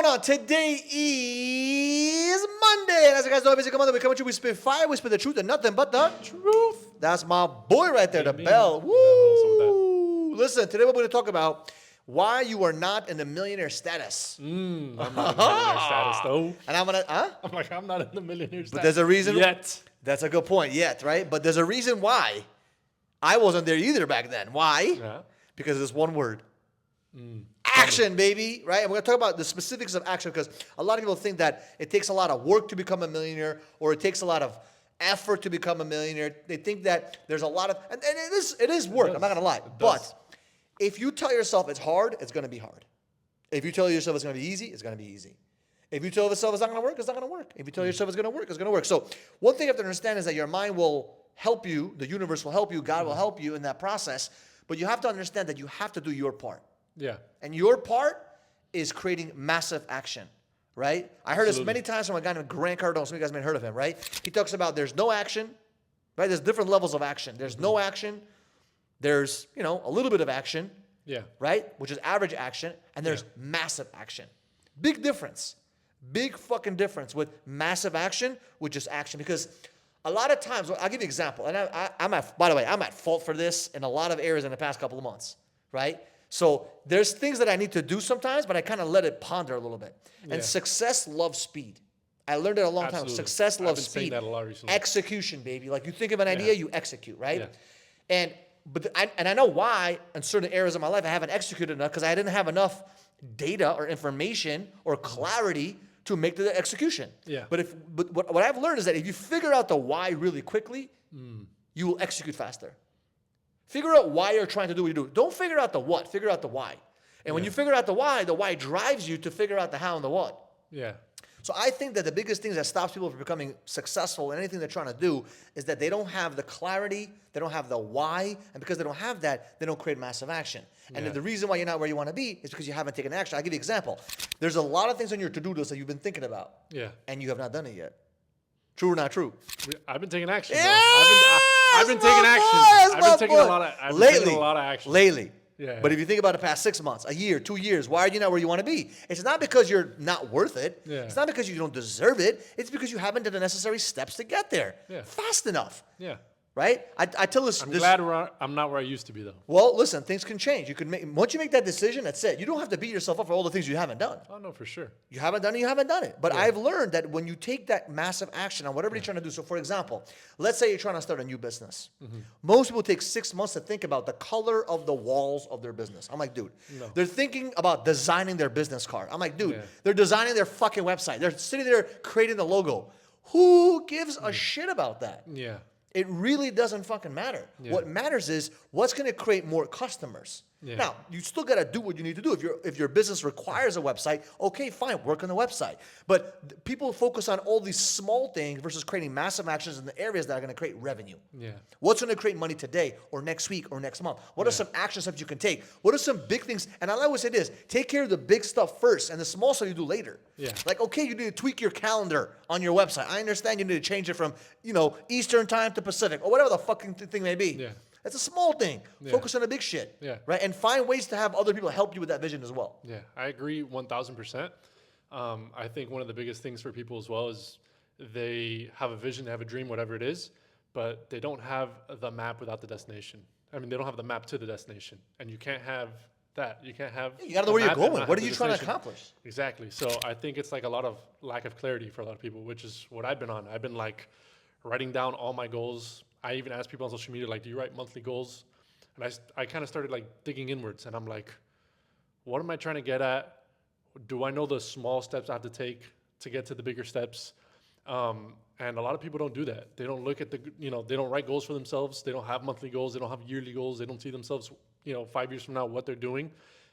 going on? Today is Monday. And as you guys know, every single Monday we come at you, we spit fire, we spit the truth and nothing but the truth. That's my boy right there, the bell. Woo! Listen, today we're going to talk about why you are not in the millionaire status. I'm not in the millionaire status, though. And I'm going to, I'm not in the millionaire status. But there's a reason. Yet. That's a good point, yet, right? But there's a reason why I wasn't there either back then. Why? Yeah. Because it's one word. Action, baby, right? And we're going to talk about the specifics of action because a lot of people think that it takes a lot of work to become a millionaire or it takes a lot of effort to become a millionaire. They think that there's a lot of, and it is work, I'm not going to lie. But if you tell yourself it's hard, it's going to be hard. If you tell yourself it's going to be easy, it's going to be easy. If you tell yourself it's not going to work, it's not going to work. If you tell yourself it's going to work, it's going to work. So one thing you have to understand is that your mind will help you, the universe will help you, God will help you in that process, but you have to understand that you have to do your part. Yeah. And your part is creating massive action, right? I heard this many times from a guy named Grant Cardone. Some of you guys may have heard of him, right? He talks about there's no action, right? There's different levels of action. There's no action. There's, a little bit of action, right? Which is average action. And there's massive action. Big difference. Big fucking difference with massive action with just action. Because a lot of times, I'll give you an example. And I'm at fault for this in a lot of areas in the past couple of months, right? So there's things that I need to do sometimes, but I kind of let it ponder a little bit. And success loves speed. I learned it a long time. Success loves speed. I've been saying that a lot recently. Execution, baby. Like you think of an idea, you execute, right? Yeah. And I know why in certain areas of my life I haven't executed enough because I didn't have enough data or information or clarity to make the execution. Yeah. But what I've learned is that if you figure out the why really quickly, you will execute faster. Figure out why you're trying to do what you do. Don't figure out the what. Figure out the why. And when you figure out the why drives you to figure out the how and the what. Yeah. So I think that the biggest thing that stops people from becoming successful in anything they're trying to do is that they don't have the clarity, they don't have the why, and because they don't have that, they don't create massive action. And the reason why you're not where you want to be is because you haven't taken action. I'll give you an example. There's a lot of things on your to-do list that you've been thinking about. Yeah. And you have not done it yet. True or not true? I've been taking action. Yeah. I've been taking action. I've been taking a lot of action. Lately. Yeah. But if you think about the past 6 months, a year, 2 years, why are you not where you want to be? It's not because you're not worth it. Yeah. It's not because you don't deserve it. It's because you haven't done the necessary steps to get there fast enough. Yeah. Right? I tell this. I'm glad I'm not where I used to be, though. Well, listen, things can change. You can once you make that decision, that's it. You don't have to beat yourself up for all the things you haven't done. Oh, no, for sure. You haven't done it, you haven't done it. But I've learned that when you take that massive action on whatever you're trying to do. So, for example, let's say you're trying to start a new business. Most people take 6 months to think about the color of the walls of their business. I'm like, dude, they're thinking about designing their business card. I'm like, dude, they're designing their fucking website. They're sitting there creating the logo. Who gives a shit about that? Yeah. It really doesn't fucking matter. Yeah. What matters is what's going to create more customers. Yeah. Now, you still got to do what you need to do. If your business requires a website, okay, fine, work on the website. But people focus on all these small things versus creating massive actions in the areas that are going to create revenue. Yeah. What's going to create money today or next week or next month? What are some action steps you can take? What are some big things? And I always say this, take care of the big stuff first and the small stuff you do later. Yeah. Like, okay, you need to tweak your calendar on your website. I understand you need to change it from, Eastern time to Pacific or whatever the fucking thing may be. Yeah. That's a small thing. Yeah. Focus on the big shit. Yeah. Right? And find ways to have other people help you with that vision as well. Yeah, I agree 1,000%. I think one of the biggest things for people as well is they have a vision, they have a dream, whatever it is, but they don't have the map without the destination. I mean, they don't have the map to the destination. And you can't have that. You can't have... You got to know where you're going. What are you trying to accomplish? Exactly. So I think it's like a lot of lack of clarity for a lot of people, which is what I've been on. I've been like writing down all my goals. I even ask people on social media, like, do you write monthly goals? And I kind of started like digging inwards and I'm like, what am I trying to get at? Do I know the small steps I have to take to get to the bigger steps? And a lot of people don't do that. They don't look at they don't write goals for themselves. They don't have monthly goals. They don't have yearly goals. They don't see themselves, 5 years from now, what they're doing.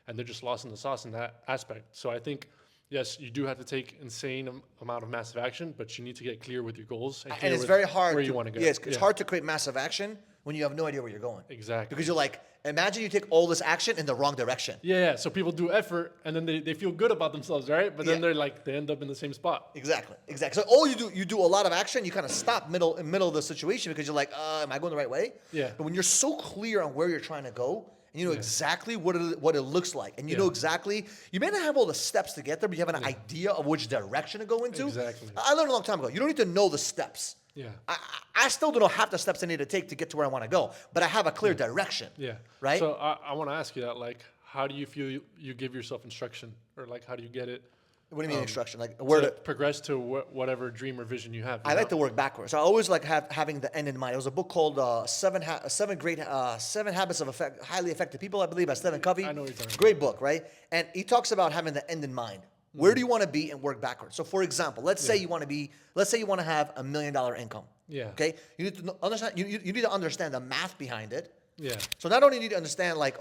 And they're just lost in the sauce in that aspect. So I think, yes, you do have to take insane amount of massive action, but you need to get clear with your goals and it's very hard where you want to go. Yes, it's hard to create massive action when you have no idea where you're going. Exactly. Because you're like, imagine you take all this action in the wrong direction. Yeah. So people do effort and then they feel good about themselves, right? But then they end up in the same spot. Exactly. So all you do a lot of action, you kind of stop middle of the situation because you're like, am I going the right way? Yeah. But when you're so clear on where you're trying to go, and you know exactly what it looks like, and you know exactly, you may not have all the steps to get there, but you have an idea of which direction to go into. Exactly. I learned a long time ago, you don't need to know the steps. Yeah. I still don't know half the steps I need to take to get to where I want to go, but I have a clear direction. Yeah. Right? So I want to ask you that, like, how do you feel you give yourself instruction, or like, how do you get it? What do you mean instruction? Like where to progress to whatever dream or vision you have. I like to work backwards. So I always like having the end in mind. It was a book called Seven Habits of Highly Effective People, I believe, by Stephen Covey. I know what you're talking Great book, right? And he talks about having the end in mind. Where do you want to be and work backwards? So, for example, let's say you want to have $1 million income. Yeah. Okay. You need to understand. You need to understand the math behind it. Yeah. So not only need to understand like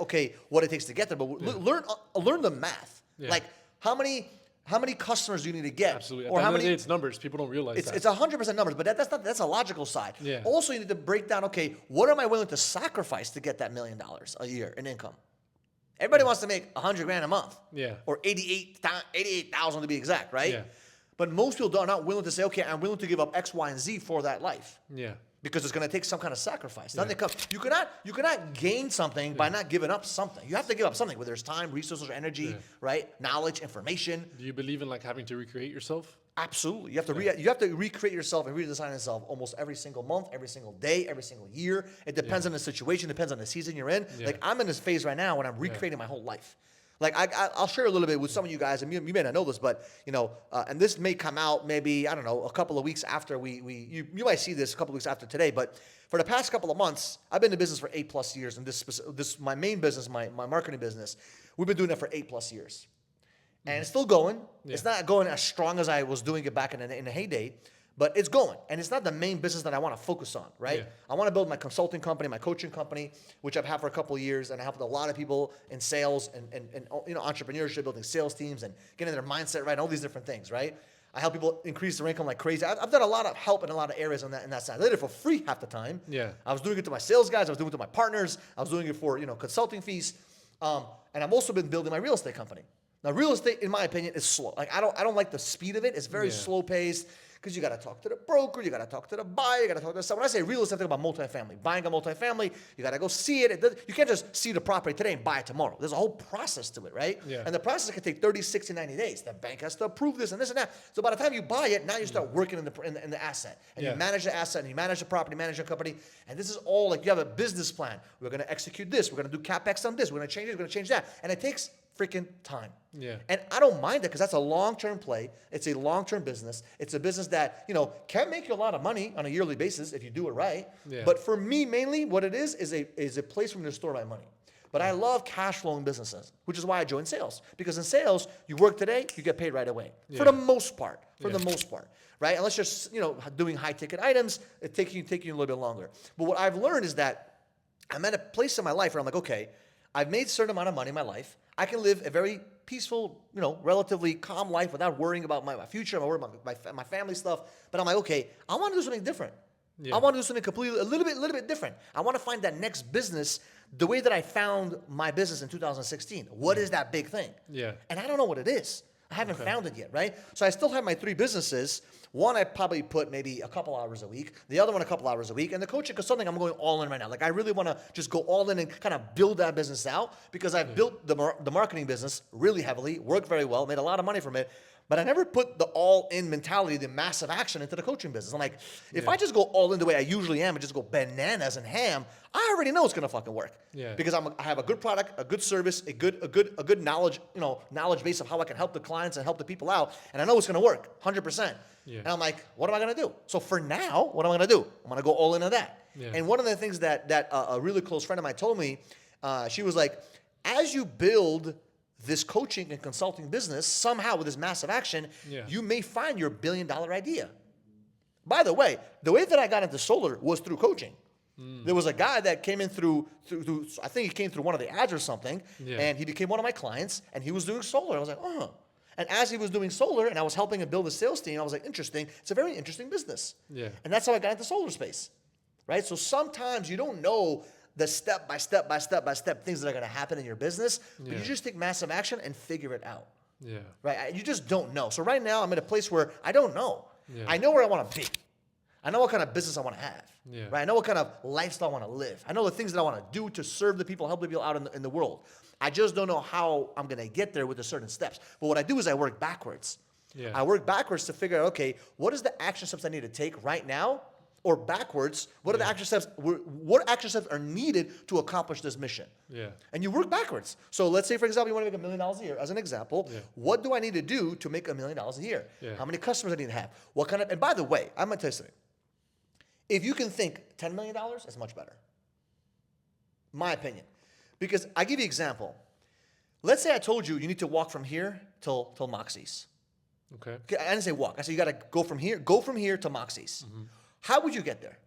what it takes to get there, but learn the math. Yeah. Like how many customers do you need to get? Absolutely. Or how many? It's numbers. People don't realize that. It's 100% numbers, but that's a logical side. Yeah. Also, you need to break down. Okay, what am I willing to sacrifice to get that $1 million a year in income? Everybody wants to make $100,000 a month. Yeah. Or 88,000 to be exact, right? Yeah. But most people are not willing to say, okay, I'm willing to give up X, Y, and Z for that life. Yeah. Because it's going to take some kind of sacrifice. Then they come. You cannot gain something by not giving up something. You have to give up something, whether it's time, resources, or energy, right? Knowledge, information. Do you believe in like having to recreate yourself? Absolutely. You have to recreate yourself and redesign yourself almost every single month, every single day, every single year. It depends on the situation, depends on the season you're in. Yeah. Like I'm in this phase right now when I'm recreating my whole life. Like I'll share a little bit with some of you guys, and you may not know this, but and this may come out maybe, I don't know, a couple of weeks after you might see this a couple of weeks after today, but for the past couple of months, I've been in business for 8+ years, and this my main business, my marketing business, we've been doing it for 8+ years. And it's still going. Yeah. It's not going as strong as I was doing it back in the heyday, but it's going. And it's not the main business that I want to focus on, right? Yeah. I want to build my consulting company, my coaching company, which I've had for a couple of years, and I helped a lot of people in sales and entrepreneurship, building sales teams and getting their mindset right, and all these different things, right? I help people increase their income like crazy. I've done a lot of help in a lot of areas on that side. I did it for free half the time. Yeah. I was doing it to my sales guys. I was doing it to my partners. I was doing it for consulting fees. And I've also been building my real estate company. Now, real estate, in my opinion, is slow. Like I don't like the speed of it. It's very slow paced because you got to talk to the broker, you got to talk to the buyer, you got to talk to someone. When I say real estate, I think about multifamily. Buying a multifamily, you got to go see it. You can't just see the property today and buy it tomorrow. There's a whole process to it, right? Yeah. And the process can take 30, 60, 90 days. The bank has to approve this and this and that. So by the time you buy it, now you start working in the asset. And you manage the asset, and you manage the property, manage the company. And this is all like you have a business plan. We're going to execute this. We're going to do CapEx on this. We're going to change this. We're going to change that. And it takes freaking time. Yeah. And I don't mind it because that's a long-term play. It's a long-term business. It's a business that, can make you a lot of money on a yearly basis if you do it right. Yeah. But for me, mainly what it is a place for me to store my money. But I love cash flowing businesses, which is why I joined sales. Because in sales, you work today, you get paid right away. For the most part. Right? Unless you're, doing high ticket items, it takes you a little bit longer. But what I've learned is that I'm at a place in my life where I'm like, okay, I've made a certain amount of money in my life. I can live a very peaceful, relatively calm life without worrying about my future, about my family stuff. But I'm like, okay, I want to do something different. Yeah. I want to do something completely, a little bit different. I want to find that next business the way that I found my business in 2016. What is that big thing? Yeah. And I don't know what it is. I haven't found it yet, right? So I still have my 3 businesses. One, I probably put maybe a couple hours a week. The other one, a couple hours a week. And the coaching consulting, I'm going all in right now. Like I really want to just go all in and kind of build that business out because I've built the marketing business really heavily, worked very well, made a lot of money from it. But I never put the all-in mentality, the massive action into the coaching business. I'm like, if I just go all in the way I usually am and just go bananas and ham, I already know it's gonna fucking work. Yeah. Because I have a good product, a good service, a good knowledge, knowledge base of how I can help the clients and help the people out, and I know it's gonna work, 100%. Yeah. And I'm like, what am I gonna do? So for now, what am I gonna do? I'm gonna go all into that. Yeah. And one of the things that a really close friend of mine told me, she was like, as you build this coaching and consulting business, somehow with this massive action, you may find your $1 billion idea. By the way that I got into solar was through coaching. There was a guy that came in through I think he came through one of the ads or something, and he became one of my clients, and he was doing solar. I was like, oh. And as he was doing solar, and I was helping him build a sales team, I was like, interesting. It's a very interesting business. Yeah. And that's how I got into solar space, right? So sometimes you don't know the step by step things that are going to happen in your business, but you just take massive action and figure it out. Yeah. Right? You just don't know. So right now I'm in a place where I don't know. Yeah. I know where I want to be. I know what kind of business I want to have. Yeah. Right? I know what kind of lifestyle I want to live. I know the things that I want to do to serve the people, help the people out in the world. I just don't know how I'm going to get there with the certain steps. But what I do is I work backwards. Yeah. I work backwards to figure out, okay, what is the action steps I need to take right now? Or backwards, what are the action steps? What action steps are needed to accomplish this mission? Yeah. And you work backwards. So let's say, for example, you want to make $1 million a year. As an example, what do I need to do to make $1 million a year? Yeah. How many customers I need to have? What kind of? And by the way, I'm gonna tell you something. If you can think $10 million, it's much better. My opinion, because I give you an example. Let's say I told you you need to walk from here till Moxie's. Okay. I didn't say walk. I said you got to go from here to Moxie's. How would you get there?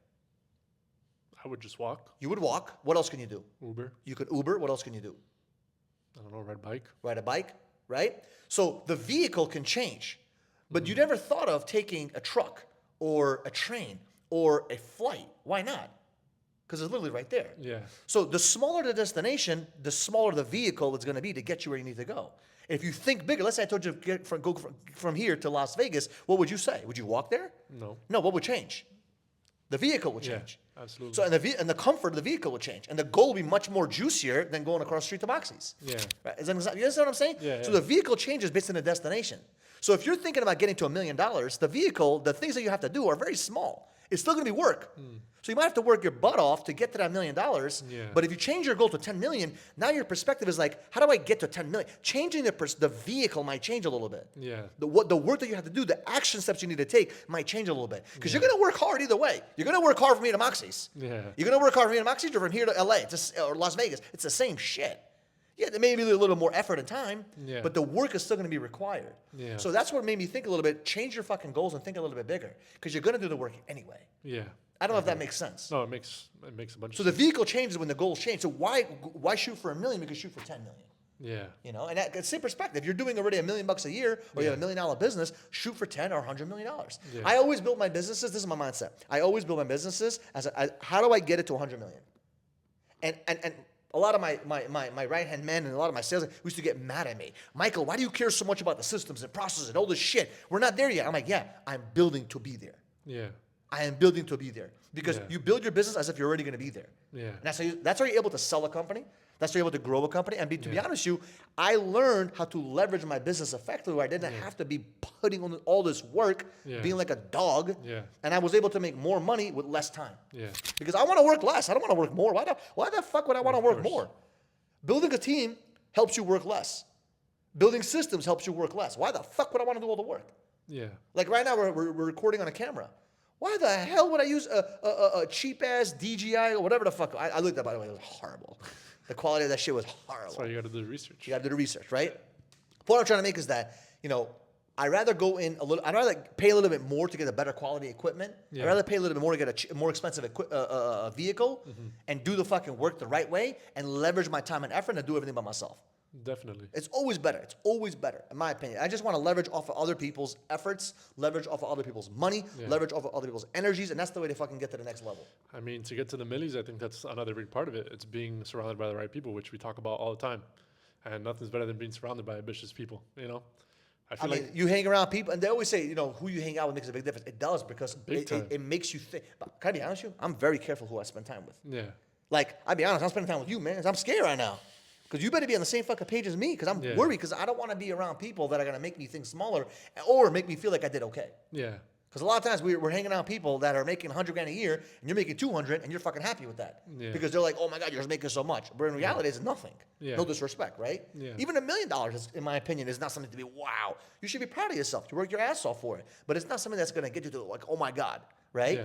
I would just walk. You would walk. What else can you do? Uber. You could Uber. What else can you do? I don't know, ride bike. Ride a bike, right? So the vehicle can change, but you never thought of taking a truck or a train or a flight. Why not? Because it's literally right there. Yeah. So the smaller the destination, the smaller the vehicle is going to be to get you where you need to go. If you think bigger, let's say I told you to go from here to Las Vegas, what would you say? Would you walk there? No. No, what would change? The vehicle would change. Yeah, absolutely. So and the comfort of the vehicle would change, and the goal would be much more juicier than going across the street to Moxie's. Yeah. Right? You understand what I'm saying? Yeah, So yeah. the vehicle changes based on the destination. So if you're thinking about getting to $1 million, the vehicle, the things that you have to do are very small. It's still going to be work. So you might have to work your butt off to get to that $1 million. Yeah. But if you change your goal to 10 million, now your perspective is like, how do I get to 10 million? Changing the vehicle might change a little bit. Yeah. The work that you have to do, the action steps you need to take might change a little bit. Because you're going to work hard either way. You're going to work hard from here to Moxie's. Yeah. You're going to work hard from here to Moxie's or from here to LA or Las Vegas. It's the same shit. Yeah, there may be a little more effort and time, Yeah. but the work is still going to be required. Yeah. So that's what made me think a little bit, change your fucking goals and think a little bit bigger. Because you're going to do the work anyway. Yeah. I don't know if that makes sense. No, it makes a bunch So of the sense. vehicle changes when the goals change. So why shoot for $1 million? We could shoot for 10 million. Yeah. You know, and that same perspective. If you're doing already $1 million a year, or you have $1 million business, shoot for 10 or $100 million. Yeah. I always build my businesses. This is my mindset. I always build my businesses as how do I get it to 100 million? And a lot of my right hand men and a lot of my sales used to get mad at me. Michael, why do you care so much about the systems and processes and all this shit? We're not there yet. I'm like, yeah, I'm building to be there. Yeah. I am building to be there because Yeah. you build your business as if you're already going to be there. Yeah. And that's how you're able to sell a company. That's how you're able to grow a company. And to be Yeah. honest with you, I learned how to leverage my business effectively where I didn't have to be putting on all this work, Yeah. being like a dog. Yeah. And I was able to make more money with less time. Yeah. Because I want to work less. I don't want to work more. Why the fuck would I want to Of work course. more? Building a team helps you work less. Building systems helps you work less. Why the fuck would I want to do all the work? Yeah. Like right now, we're recording on a camera. Why the hell would I use a cheap-ass DJI or whatever the fuck? I looked at it, by the way. It was horrible. The quality of that shit was horrible. That's why you got to do the research. You got to do the research, right? The point I'm trying to make is that, I'd rather go in I'd rather pay a little bit more to get a better quality equipment. Yeah. I'd rather pay a little bit more to get a more expensive vehicle and do the fucking work the right way and leverage my time and effort and do everything by myself. Definitely. It's always better. It's always better, in my opinion. I just want to leverage off of other people's efforts, leverage off of other people's money, Yeah. leverage off of other people's energies, and that's the way to fucking get to the next level. I mean, to get to the millies, I think that's another big part of it. It's being surrounded by the right people, which we talk about all the time. And nothing's better than being surrounded by ambitious people, I I feel mean, you hang around people, and they always say, who you hang out with makes a big difference. It does because it makes you think. But can I be honest with you? I'm very careful who I spend time with. yeah. Like, I'll be honest, I'm spending time with you, man. I'm scared right now. Because you better be on the same fucking page as me because I'm Yeah. worried because I don't want to be around people that are going to make me think smaller or make me feel like I did okay. Yeah. Because a lot of times we're hanging out with people that are making $100,000 a year and you're making 200 and you're fucking happy with that. Yeah. Because they're like, oh my God, you're making so much. But in reality, it's nothing. Yeah. No disrespect, right? Yeah. Even $1 million, in my opinion, is not something to be, wow. You should be proud of yourself. You work your ass off for it. But it's not something that's going to get you to like, oh my God, right? Yeah.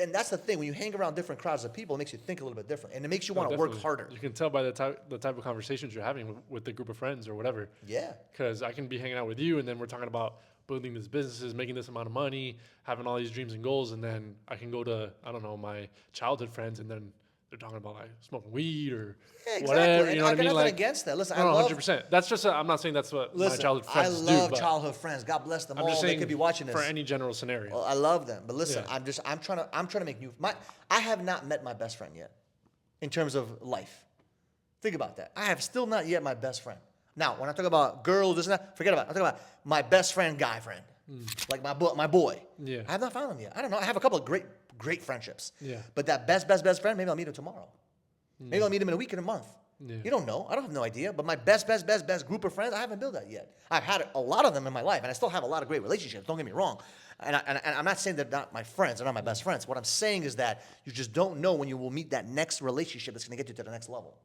And that's the thing. When you hang around different crowds of people, it makes you think a little bit different. And it makes you want to work Definitely. harder. You can tell by the type of conversations you're having with the group of friends or whatever. Yeah. Because I can be hanging out with you, and then we're talking about building these businesses, making this amount of money, having all these dreams and goals, and then I can go to, I don't know, my childhood friends, and then they're talking about like smoking weed or Yeah, exactly. whatever. And You know I what I got mean? nothing Like, against that. Listen, no, I love 100%. That's just, I'm not saying that's what my childhood friends do. I love but childhood friends. God bless them I'm all. just They saying could be watching this. for any general scenario. Well, I love them, but listen, Yeah. I'm trying to make new. I have not met my best friend yet, in terms of life. Think about that. I have still not yet my best friend. Now, when I talk about girls, this and that, forget about it. I'm talking about my best friend, guy friend. Like my boy. Yeah. I have not found him yet. I don't know. I have a couple of great friendships. Yeah. But that best friend, maybe I'll meet him tomorrow. Maybe I'll meet him in a week, in a month. Yeah. You don't know. I don't have no idea. But my best group of friends, I haven't built that yet. I've had a lot of them in my life, and I still have a lot of great relationships. Don't get me wrong. And I'm not saying they're not my friends. They're not my best friends. What I'm saying is that you just don't know when you will meet that next relationship that's going to get you to the next level.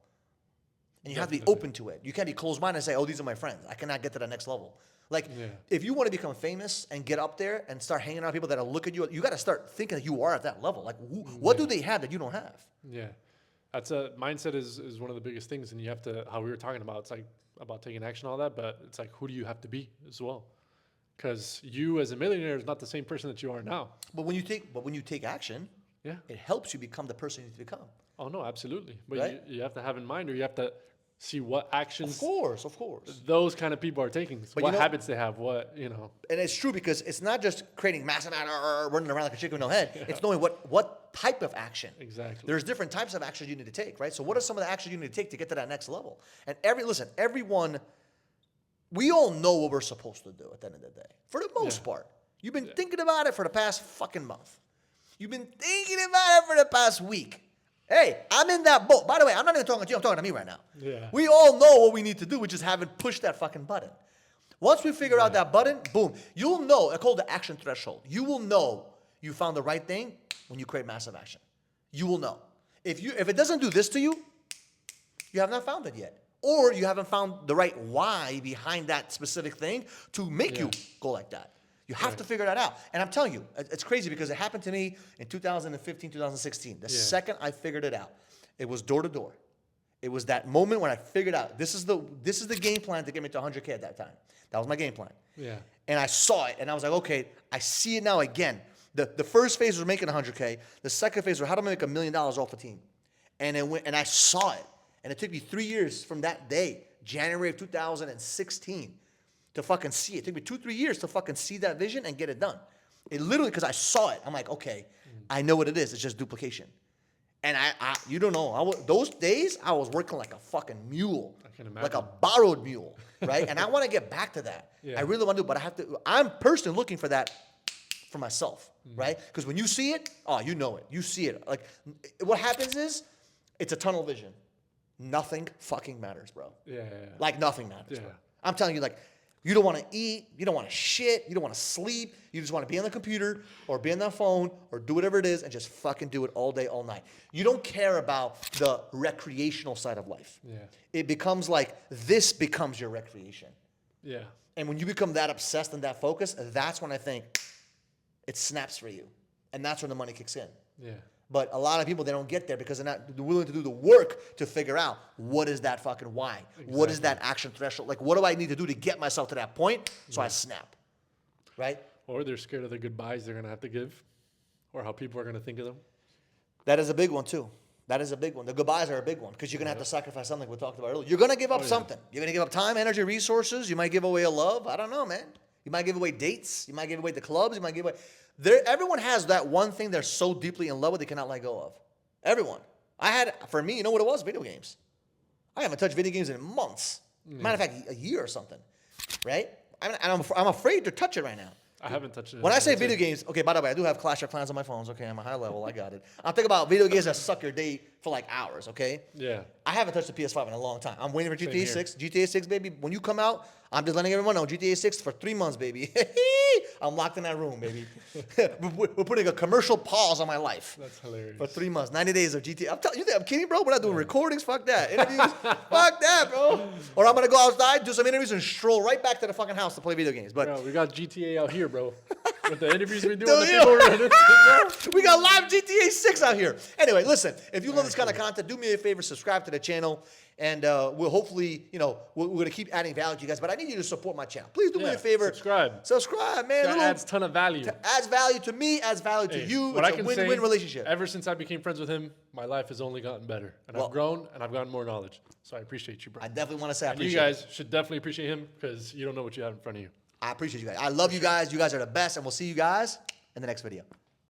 And you have to be open to it. You can't be closed-minded and say, oh, these are my friends. I cannot get to the next level. Like, if you want to become famous and get up there and start hanging out with people that will look at you, you got to start thinking that you are at that level. Like, what do they have that you don't have? Yeah. That's mindset is one of the biggest things. And you have to, how we were talking about, it's like about taking action, all that, but it's like, who do you have to be as well? Because you as a millionaire is not the same person that you are now. But when you take action, it helps you become the person you need to become. Oh, no, absolutely. But right? you have to have in mind, or you have to see what actions of course those kind of people are taking. So what habits they have, And it's true, because it's not just creating massive running around like a chicken with no head. It's knowing what type of action. Exactly. There's different types of actions you need to take, right? So what are some of the actions you need to take to get to that next level? And everyone, we all know what we're supposed to do at the end of the day. For the most part. You've been thinking about it for the past fucking month. You've been thinking about it for the past week. Hey, I'm in that boat. By the way, I'm not even talking to you. I'm talking to me right now. Yeah. We all know what we need to do. We just haven't pushed that fucking button. Once we figure out that button, boom, you'll know. I call it the action threshold. You will know you found the right thing when you create massive action. You will know. If it doesn't do this to you, you have not found it yet. Or you haven't found the right why behind that specific thing to make you go like that. You have to figure that out. And I'm telling you, it's crazy, because it happened to me in 2015, 2016. The second I figured it out, it was door to door. It was that moment when I figured out this is the game plan to get me to 100K at that time. That was my game plan. Yeah. And I saw it, and I was like, okay, I see it now again. The first phase was making 100K. The second phase was how to make $1 million off the team. And I saw it. And it took me 3 years from that day, January of 2016, to fucking see it. It took me 2-3 years to fucking see that vision and get it done. It literally, because I saw it, I'm like, okay, I know what it is. It's just duplication. And I you don't know. Those days, I was working like a fucking mule. I can imagine. Like a borrowed mule, right? And I want to get back to that. I really want to do, but I'm personally looking for that for myself, right? Because when you see it, you know it. You see it. Like, what happens is, it's a tunnel vision. Nothing fucking matters, bro. Yeah. Like, nothing matters, bro. I'm telling you, like, you don't want to eat, you don't want to shit, you don't want to sleep, you just want to be on the computer or be on that phone or do whatever it is and just fucking do it all day, all night. You don't care about the recreational side of life. Yeah. It becomes like, this becomes your recreation. Yeah. And when you become that obsessed and that focused, that's when I think it snaps for you. And that's when the money kicks in. Yeah. But a lot of people, they don't get there because they're not willing to do the work to figure out what is that fucking why? Exactly. What is that action threshold? Like, what do I need to do to get myself to that point so I snap, right? Or they're scared of the goodbyes they're going to have to give or how people are going to think of them. That is a big one, too. That is a big one. The goodbyes are a big one because you're going to have to sacrifice something we talked about earlier. You're going to give up something. You're going to give up time, energy, resources. You might give away a love. I don't know, man. You might give away dates. You might give away the clubs. You might give away... everyone has that one thing they're so deeply in love with they cannot let go of. Everyone. For me, you know what it was? Video games. I haven't touched video games in months. Matter of fact, a year or something. Right? I'm afraid to touch it right now. I haven't touched it. When I say video games, okay, by the way, I do have Clash of Clans on my phones. Okay, I'm a high level. I got it. I'm thinking about video games that suck your day for like hours, okay? Yeah. I haven't touched the PS5 in a long time. I'm waiting for GTA 6. GTA 6, baby. When you come out, I'm just letting everyone know, GTA 6 for 3 months, baby. I'm locked in that room, baby. We're putting a commercial pause on my life. That's hilarious. For 3 months, 90 days of GTA. I'm telling you, I'm kidding, bro? We're not doing recordings. Fuck that. Interviews. Fuck that, bro. Or I'm going to go outside, do some interviews, and stroll right back to the fucking house to play video games. But bro, we got GTA out here, bro. With the interviews we do, the people we got live GTA 6 out here. Anyway, listen, if you love this kind of content, do me a favor, subscribe to the channel, and we'll hopefully, we're going to keep adding value to you guys, but I need you to support my channel. Please do me a favor. Subscribe, man. That adds a ton of value. Adds value to me, adds value to you. It's a win-win relationship. Ever since I became friends with him, my life has only gotten better, and I've grown, and I've gotten more knowledge. So I appreciate you, bro. I definitely want to say I appreciate you guys should definitely appreciate him because you don't know what you have in front of you. I appreciate you guys. I love you guys. You guys are the best, and we'll see you guys in the next video.